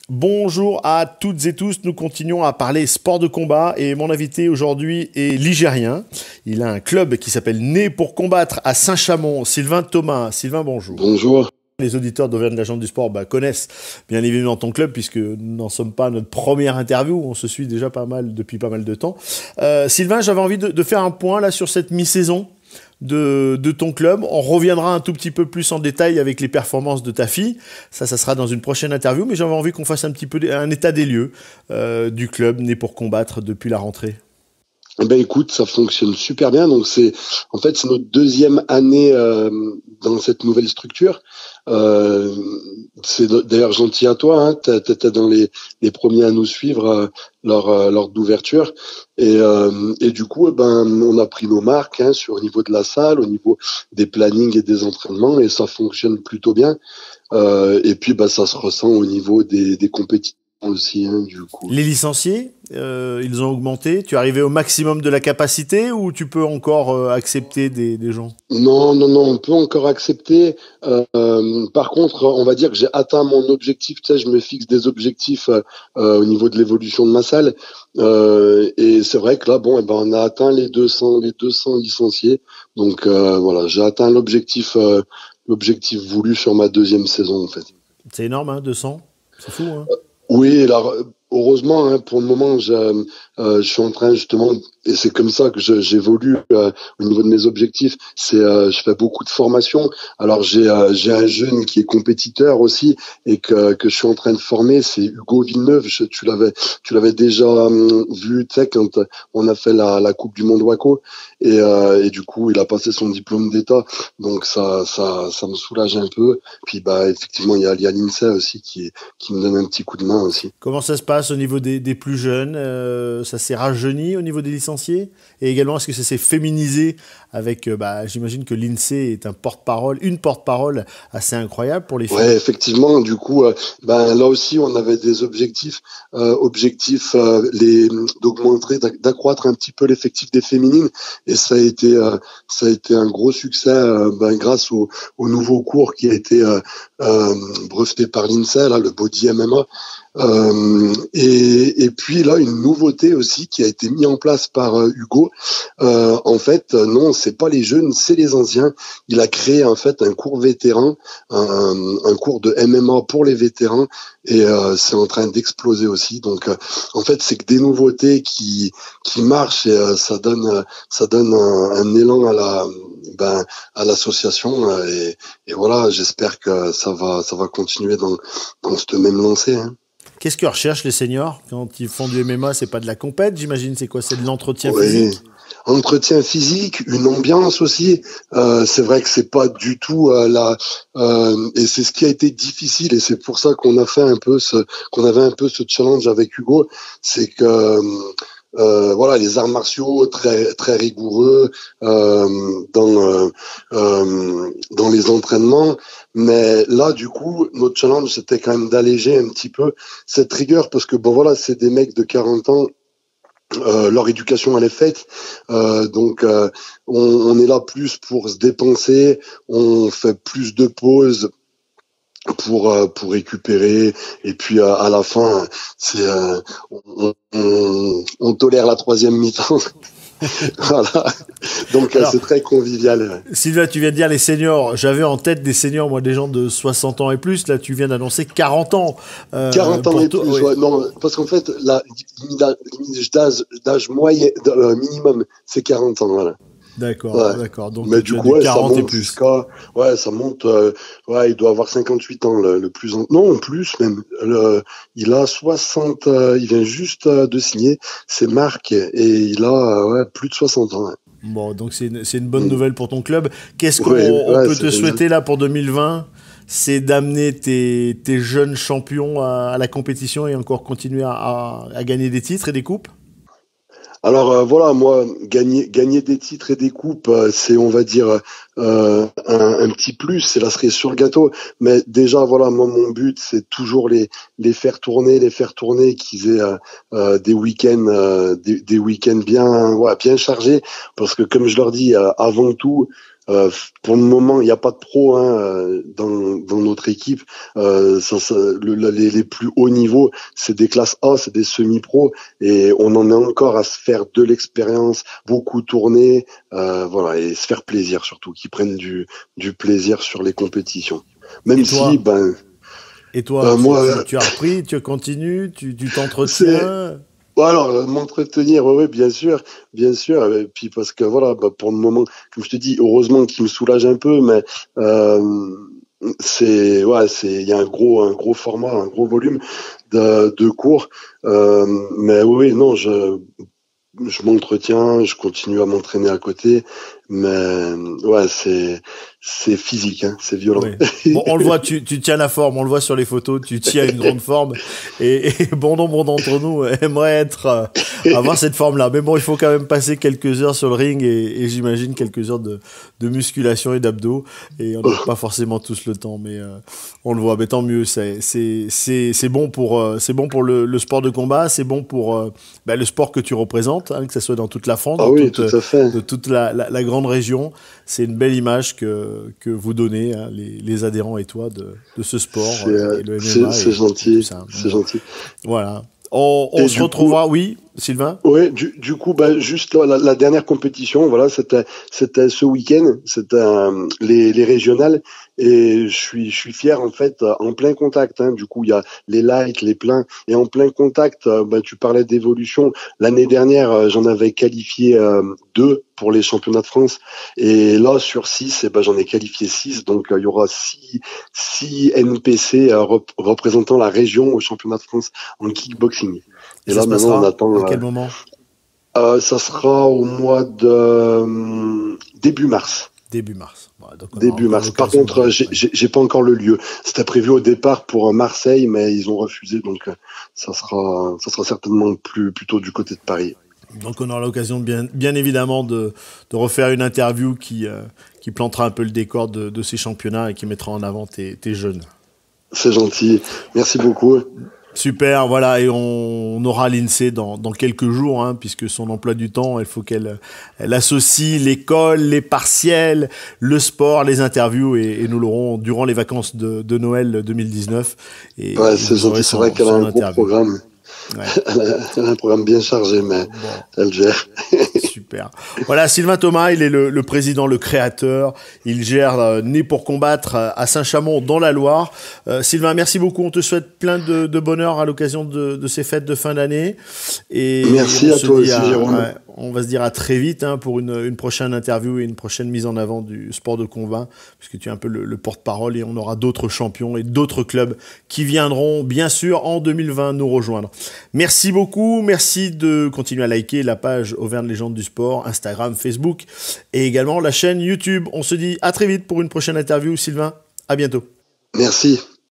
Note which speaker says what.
Speaker 1: Bonjour à toutes et tous, nous continuons à parler sport de combat et mon invité aujourd'hui est ligérien. Il a un club qui s'appelle Né pour combattre à Saint-Chamond. Sylvain Thomas. Sylvain, bonjour.
Speaker 2: Bonjour.
Speaker 1: Les auditeurs d'Auvergne Légende du Sport connaissent bien évidemment ton club puisque nous n'en sommes pas à notre première interview, on se suit déjà depuis pas mal de temps. Sylvain, j'avais envie de faire un point là sur cette mi-saison de ton club. On reviendra un tout petit peu plus en détail avec les performances de ta fille. Ça sera dans une prochaine interview, mais j'avais envie qu'on fasse un petit peu un état des lieux du club Né pour combattre depuis la rentrée.
Speaker 2: Ben écoute, ça fonctionne super bien. Donc c'est notre deuxième année dans cette nouvelle structure. C'est d'ailleurs gentil à toi. Hein, t'étais dans les premiers à nous suivre lors d'ouverture. Et du coup, on a pris nos marques sur au niveau de la salle, au niveau des plannings et des entraînements, et ça fonctionne plutôt bien. Et puis ça se ressent au niveau des compétitions aussi, du coup.
Speaker 1: Les licenciés, ils ont augmenté. Tu es arrivé au maximum de la capacité ou tu peux encore accepter des gens?
Speaker 2: Non, on peut encore accepter. Par contre, on va dire que j'ai atteint mon objectif. Tu sais, je me fixe des objectifs au niveau de l'évolution de ma salle. Et c'est vrai que là, on a atteint les 200 licenciés. Donc voilà, j'ai atteint l'objectif voulu sur ma deuxième saison en fait.
Speaker 1: C'est énorme, 200. C'est fou, hein.
Speaker 2: Oui, alors heureusement, pour le moment, je suis en train justement, et c'est comme ça que j'évolue au niveau de mes objectifs. Je fais beaucoup de formations. Alors j'ai un jeune qui est compétiteur aussi et que je suis en train de former. C'est Hugo Villeneuve. Tu l'avais déjà vu, tu sais, quand on a fait la Coupe du Monde Waco et du coup il a passé son diplôme d'État. Donc ça me soulage un peu. Puis effectivement il y a l'INSEE aussi qui me donne un petit coup de main aussi.
Speaker 1: Comment ça se passe au niveau des plus jeunes? Ça s'est rajeuni au niveau des licenciés? Et également, est-ce que ça s'est féminisé avec, j'imagine que l'INSEE est une porte-parole assez incroyable pour les filles?
Speaker 2: Ouais, effectivement. Du coup, là aussi, on avait des objectifs, d'augmenter, d'accroître un petit peu l'effectif des féminines, et ça a été un gros succès, grâce au nouveau cours qui a été breveté par l'INSEE, là, le Body MMA. Et puis là, une nouveauté aussi qui a été mise en place par Hugo. En fait, non, c'est pas les jeunes, c'est les anciens. Il a créé en fait un cours vétéran, un cours de MMA pour les vétérans, et c'est en train d'exploser aussi. Donc, en fait, c'est que des nouveautés qui marchent, et ça donne un élan à l'association, et voilà. J'espère que ça va continuer dans cette même lancée.
Speaker 1: Qu'est-ce que recherchent les seniors quand ils font du MMA? C'est pas de la compète, j'imagine. C'est quoi? C'est de l'entretien physique?
Speaker 2: Entretien physique, une ambiance aussi. C'est vrai que c'est pas du tout et c'est ce qui a été difficile, et c'est pour ça qu'on avait un peu ce challenge avec Hugo. C'est que les arts martiaux très très rigoureux dans les entraînements, mais là du coup notre challenge c'était quand même d'alléger un petit peu cette rigueur, parce que c'est des mecs de 40 ans. Leur éducation elle est faite, donc on est là plus pour se dépenser, on fait plus de pauses pour récupérer, et puis à la fin c'est on tolère la troisième mi-temps. Voilà, donc c'est très convivial.
Speaker 1: Sylvain, tu viens de dire les seniors. J'avais en tête des seniors, moi, des gens de 60 ans et plus. Là, tu viens d'annoncer 40 ans.
Speaker 2: 40 ans et plus, oui. Ouais, non, parce qu'en fait, la limite d'âge moyen, minimum, c'est 40 ans, voilà.
Speaker 1: D'accord,
Speaker 2: ouais.
Speaker 1: D'accord. Donc,
Speaker 2: mais du coup,
Speaker 1: 40 et plus.
Speaker 2: Ça monte. Il doit avoir 58 ans le plus. Non, plus même. Il a 60. Il vient juste de signer. C'est Marc, et il a plus de 60 ans. Ouais.
Speaker 1: Bon, donc c'est une bonne nouvelle pour ton club. Qu'est-ce qu'on peut te souhaiter là pour 2020? C'est d'amener tes jeunes champions à la compétition et encore continuer à gagner des titres et des coupes?
Speaker 2: Alors moi, gagner des titres et des coupes, c'est, on va dire, un petit plus, c'est la cerise sur le gâteau. Mais déjà, moi, mon but, c'est toujours les faire tourner, qu'ils aient des week-ends bien chargés, parce que comme je leur dis, avant tout, Pour le moment, il n'y a pas de pro dans notre équipe. Les plus hauts niveaux, c'est des classes A, c'est des semi-pro, et on en a encore à se faire de l'expérience, beaucoup tourner, voilà, et se faire plaisir surtout, qu'ils prennent du plaisir sur les compétitions. Même si,
Speaker 1: et toi,
Speaker 2: moi,
Speaker 1: tu as repris, tu continues, tu t'entretiens.
Speaker 2: Alors, m'entretenir, oui, bien sûr. Et puis parce que voilà, pour le moment, comme je te dis, heureusement qu'il me soulage un peu, mais il y a un gros format, un gros volume de cours. Mais oui, non, je m'entretiens, je continue à m'entraîner à côté, mais ouais, c'est physique, c'est violent.
Speaker 1: Oui. Bon, on le voit, tu tiens la forme, on le voit sur les photos, tu tiens une grande forme, et bon nombre d'entre nous aimeraient avoir cette forme-là. Mais bon, il faut quand même passer quelques heures sur le ring, et j'imagine quelques heures de musculation et d'abdos, et on n'a pas forcément tous le temps, mais on le voit. Mais tant mieux, c'est bon pour le sport de combat, c'est bon pour le sport que tu représentes, que ce soit dans toute la France, de toute la grande région. C'est une belle image que vous donnez, les adhérents et toi, de ce sport. Et le MMA
Speaker 2: c'est gentil,
Speaker 1: ça.
Speaker 2: C'est gentil.
Speaker 1: Voilà. On se retrouvera, oui, Sylvain?
Speaker 2: Oui, du coup, juste la dernière compétition, voilà, c'était ce week-end, c'était les régionales, et je suis fier, en fait, en plein contact, du coup, il y a les lights, les pleins, et en plein contact, tu parlais d'évolution. L'année dernière, j'en avais qualifié 2 pour les championnats de France, et là, sur 6, j'en ai qualifié 6, donc il y aura 6 NPC représentant la région au championnat de France en kickboxing.
Speaker 1: Et là, maintenant, on attend. À quel moment?
Speaker 2: Ça sera au mois de début mars.
Speaker 1: Début mars. Ouais, donc
Speaker 2: début mars. Par contre, j'ai pas encore le lieu. C'était prévu au départ pour Marseille, mais ils ont refusé, donc ça sera certainement plutôt du côté de Paris.
Speaker 1: Donc on aura l'occasion bien évidemment de refaire une interview qui plantera un peu le décor de ces championnats et qui mettra en avant tes jeunes.
Speaker 2: C'est gentil. Merci beaucoup.
Speaker 1: Super, voilà, et on aura l'INSEE dans quelques jours, puisque son emploi du temps, il faut qu'elle associe l'école, les partiels, le sport, les interviews, et nous l'aurons durant les vacances de Noël 2019. Et
Speaker 2: c'est gentil, c'est vrai qu'elle a un gros programme. Ouais. Elle a un programme bien chargé, mais elle gère.
Speaker 1: Super. Voilà, Sylvain Thomas, il est le président, le créateur. Il gère Né pour combattre à Saint-Chamond, dans la Loire. Sylvain, merci beaucoup. On te souhaite plein de bonheur à l'occasion de ces fêtes de fin d'année. Et
Speaker 2: merci à toi aussi, Jérôme.
Speaker 1: On va se dire à très vite pour une prochaine interview et une prochaine mise en avant du sport de combat, puisque tu es un peu le porte-parole, et on aura d'autres champions et d'autres clubs qui viendront, bien sûr, en 2020 nous rejoindre. Merci beaucoup. Merci de continuer à liker la page Auvergne Légende du Sport, Instagram, Facebook, et également la chaîne YouTube. On se dit à très vite pour une prochaine interview. Sylvain, à bientôt.
Speaker 2: Merci.